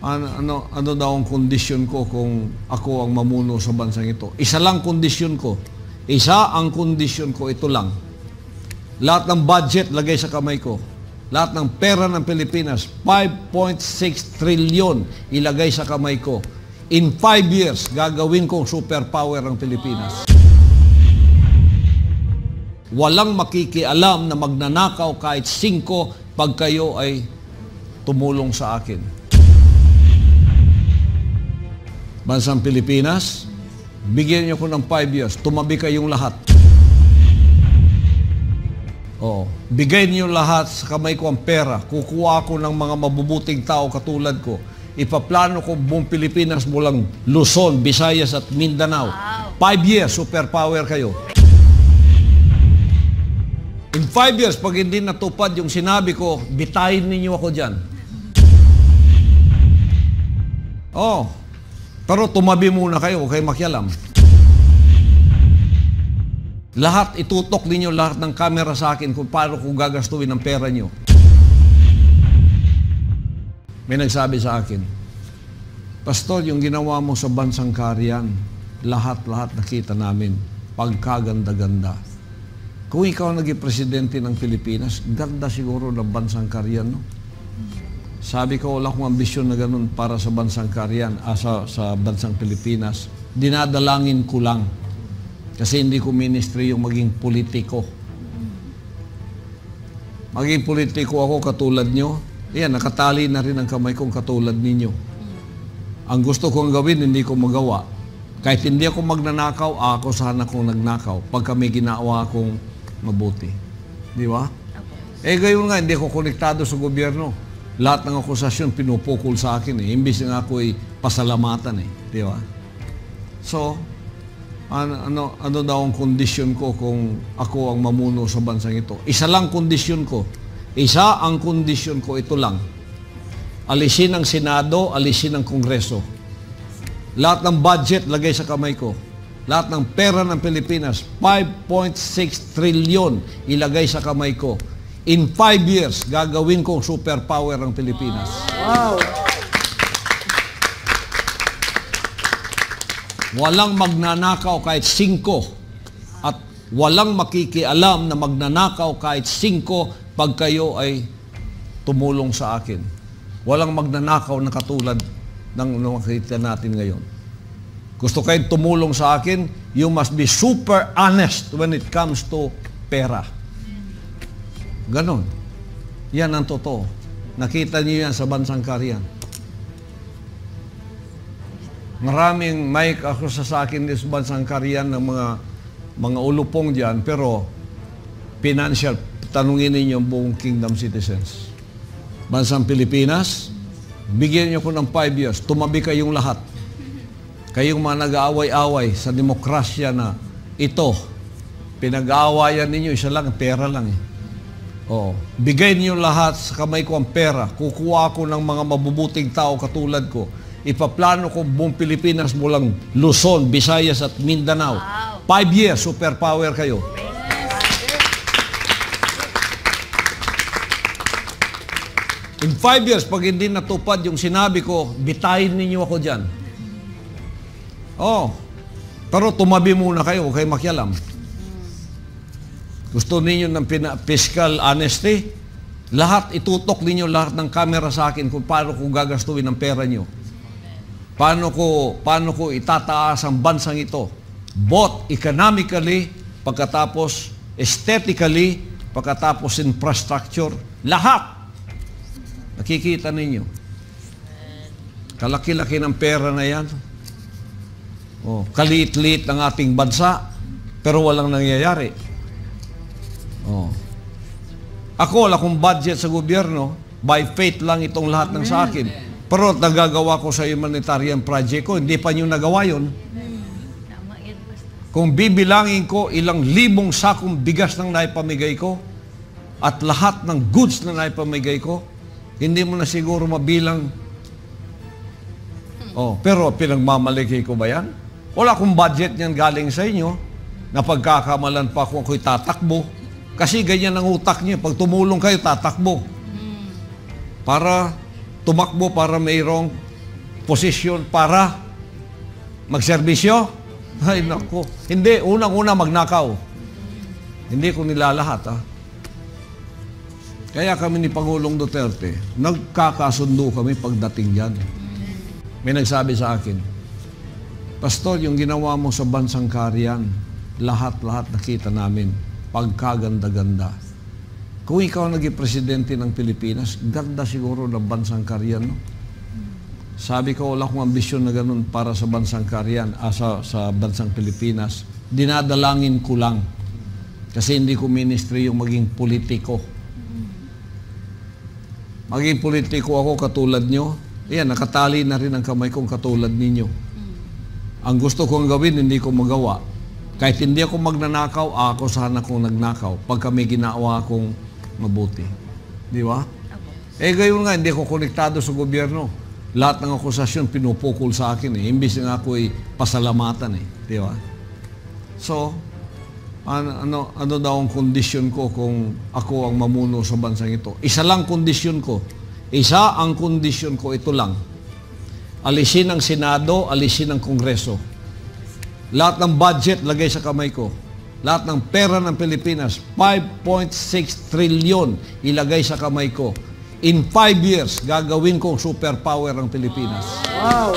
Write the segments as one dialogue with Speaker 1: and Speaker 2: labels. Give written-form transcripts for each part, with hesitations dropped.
Speaker 1: Ano daw ang kondisyon ko kung ako ang mamuno sa bansang ito? Isa lang kondisyon ko. Isa ang kondisyon ko, ito lang. Lahat ng budget lagay sa kamay ko. Lahat ng pera ng Pilipinas, 5.6 trillion ilagay sa kamay ko. In 5 years, gagawin kong superpower ang Pilipinas. Walang makikialam na magnanakaw kahit 5 pag kayo ay tumulong sa akin. Bansang Pilipinas, bigyan niyo ko ng 5 years, tumabi kayong lahat. Bigay niyo lahat sa kamay ko ang pera, kukuha ko ng mga mabubuting tao katulad ko, ipaplano ko buong Pilipinas mulang Luzon, Visayas at Mindanao. 5 years, superpower kayo. In 5 years, pag hindi natupad yung sinabi ko, bitayin ninyo ako dyan. Pero tumabi muna kayo, huwag kayo makialam. Lahat, itutok ninyo lahat ng camera sa akin kung paano kung gagastuin ang pera nyo. May nagsabi sa akin, Pastor, yung ginawa mo sa bansang Carian, lahat nakita namin, pagkaganda-ganda. Kung ikaw naging presidente ng Pilipinas, ganda siguro ng bansang Carian, no? Sabi ko, wala akong ambisyon na ganun para sa bansang Carian, sa bansang Pilipinas. Dinadalangin ko lang. Kasi hindi ko ministry yung maging politiko. Maging politiko ako katulad nyo. Ayan, nakatali na rin ang kamay kong katulad ninyo. Ang gusto kong gawin, hindi ko magawa. Kahit hindi ako magnanakaw, ako sana kong nagnakaw pag kami ginawa akong mabuti. Di ba? Gayon nga, hindi ako konektado sa gobyerno. Lahat ng akusasyon pinupukol sa akin imbis na ako ay pasalamatan di ba? So, ano daw ang kondisyon ko kung ako ang mamuno sa bansang ito? Isa lang kondisyon ko. Isa ang kondisyon ko, ito lang. Alisin ang Senado, alisin ang Kongreso. Lahat ng budget lagay sa kamay ko. Lahat ng pera ng Pilipinas, 5.6 trillion ilagay sa kamay ko. In 5 years, gagawin kong superpower ang Pilipinas.
Speaker 2: Wow!
Speaker 1: Walang magnanakaw kahit 5. At walang makikialam na magnanakaw kahit 5 pag kayo ay tumulong sa akin. Walang magnanakaw na katulad ng nakita natin ngayon. Gusto kayong tumulong sa akin, you must be super honest when it comes to pera. Ganon. Yan ang totoo. Nakita niyo yan sa bansang Carian. Maraming mic ako sa akin sa bansang Carian ng mga ulupong diyan, pero financial, tanungin ninyo ang buong kingdom citizens. Bansang Pilipinas, bigyan niyo ko ng 5 years, tumabi kayong lahat. Kayong mga nag-aaway-away sa demokrasya na ito, pinag-aawayan ninyo, isa lang, pera lang bigay niyo lahat sa kamay ko ang pera. Kukuha ko ng mga mabubuting tao katulad ko. Ipaplano ko buong Pilipinas mulang Luzon, Visayas at Mindanao. 5 years, superpower kayo. In 5 years, pag hindi natupad yung sinabi ko, bitayin ninyo ako dyan. Pero tumabi muna kayo, huwag kayo makialam. Gusto ninyo ng fiscal honesty? Lahat, itutok ninyo lahat ng camera sa akin kung paano ko gagastuin ang pera nyo. Paano ko itataas ang bansang ito? Both economically, pagkatapos aesthetically, pagkatapos infrastructure, lahat. Nakikita ninyo. Kalaki-laki ng pera na yan. Kaliit-liit ng ating bansa, pero walang nangyayari. Ako, wala akong budget sa gobyerno. By faith lang itong lahat ng sa akin. Pero nagagawa ko sa humanitarian project ko, hindi pa nyo nagawa yun. Kung bibilangin ko ilang libong sakong bigas ng naipamigay ko at lahat ng goods na naipamigay ko, hindi mo na siguro mabilang. Pero pinagmamalaki ko ba yan? Wala akong budget niyan galing sa inyo na pagkakamalan pa kung ako'y tatakbo. Kasi ganyan ang utak niyo. Pag tumulong kayo, tatakbo. Para tumakbo, para mayroong posisyon para magserbisyo? Ay, naku. Hindi, unang-una magnakaw. Hindi ko nilalahat, ha? Kaya kami ni Pangulong Duterte, nagkakasundo kami pagdating dyan. May nagsabi sa akin, Pastor, yung ginawa mo sa bansang Kariyan, lahat-lahat nakita namin, pagkaganda-ganda. Kung ikaw naging presidente ng Pilipinas, ganda siguro ng bansang Kariyan, no? Sabi ko, wala akong ambisyon na ganun para sa bansang Kariyan, sa bansang Pilipinas. Dinadalangin ko lang. Kasi hindi ko ministry yung maging politiko. Maging politiko ako katulad nyo. Ayan, nakatali na rin ang kamay kong katulad ninyo. Ang gusto kong gawin, hindi ko magawa. Kahit hindi ako magnanakaw, ako sana kong nagnakaw pag kami ginawa akong mabuti. Di ba? Gayon nga, hindi ako konektado sa gobyerno. Lahat ng akusasyon pinupukol sa akin eh. Imbis nga ako ay pasalamatan eh. Di ba? So, ano daw ang kondisyon ko kung ako ang mamuno sa bansang ito? Isa lang kondisyon ko. Isa ang kondisyon ko, ito lang. Alisin ang Senado, alisin ang Kongreso. Lahat ng budget, lagay sa kamay ko. Lahat ng pera ng Pilipinas, 5.6 trillion, ilagay sa kamay ko. In 5 years, gagawin kong superpower ang Pilipinas.
Speaker 2: Wow!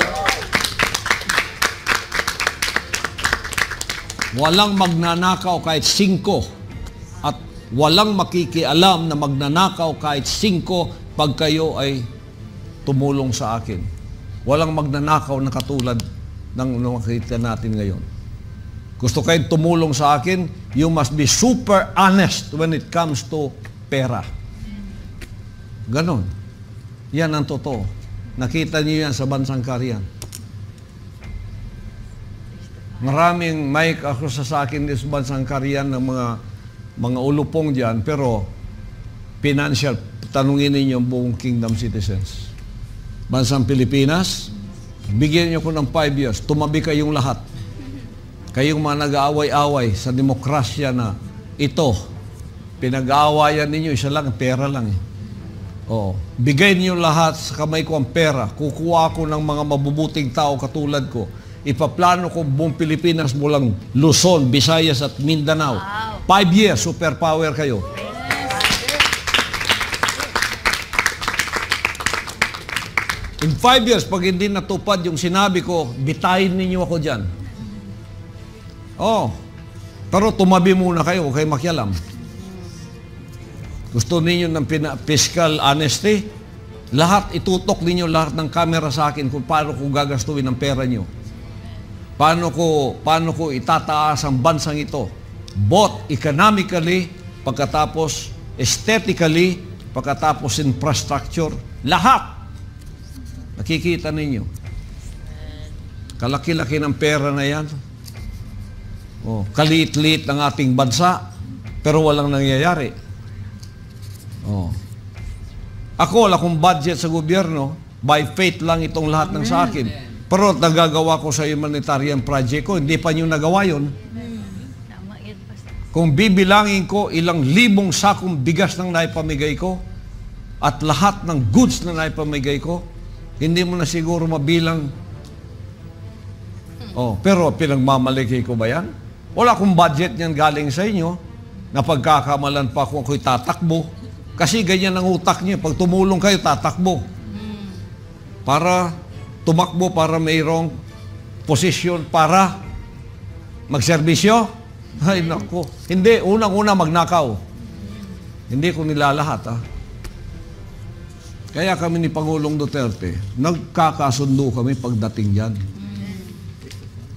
Speaker 1: Walang magnanakaw kahit 5 at walang makikialam na magnanakaw kahit 5 pag kayo ay tumulong sa akin. Walang magnanakaw na katulad ng nakita natin ngayon. Gusto kayong tumulong sa akin, you must be super honest when it comes to pera. Ganon. Yan ang totoo. Nakita niyo yan sa bansang Kariyan. Maraming may akusa sa akin sa bansang Kariyan ng mga ulupong dyan, pero financial, tanungin ninyo ang buong kingdom citizens. Bansang Pilipinas, bigyan niyo ko ng 5 years, tumabi kayong lahat. Kayong mga nag-aaway-away sa demokrasya na ito, pinag-aawayan ninyo, isa lang, pera lang eh. Oh, bigay niyo lahat sa kamay ko ang pera. Kukuha ko ng mga mabubuting tao katulad ko. Ipaplano ko buong Pilipinas mulang Luzon, Visayas at Mindanao. 5 years, superpower kayo. In 5 years, pag hindi natupad yung sinabi ko, bitayin ninyo ako dyan. Oh, pero tumabi muna kayo, huwag kayo makialam. Gusto ninyo ng fiscal honesty? Lahat, itutok ninyo lahat ng camera sa akin kung paano ko gagastuin ang pera nyo. Paano ko itataas ang bansang ito? Both economically, pagkatapos aesthetically, pagkatapos infrastructure, lahat. Nakikita ninyo. Kalaki-laki ng pera na yan. Oh, kaliit-liit ng ating bansa, pero walang nangyayari. Oh. Ako, wala akong budget sa gobyerno. By faith lang itong lahat ng sa akin. Pero nagagawa ko sa humanitarian project ko, hindi pa nyo nagawa yun. Kung bibilangin ko ilang libong sakong bigas ng naipamigay ko at lahat ng goods na naipamigay ko, hindi mo na siguro mabilang. Oh, pero pinagmamalaki ko ba yan? Wala akong budget niyan galing sa inyo na pagkakamalan pa kung ako'y tatakbo. Kasi ganyan ang utak niyo. Pag tumulong kayo, tatakbo. Para tumakbo, para mayroong posisyon para magserbisyo. Ay, naku. Hindi, unang-una magnakaw. Hindi ko nilalahat, ha. Kaya kami ni Pangulong Duterte, nagkakasundo kami pagdating dyan.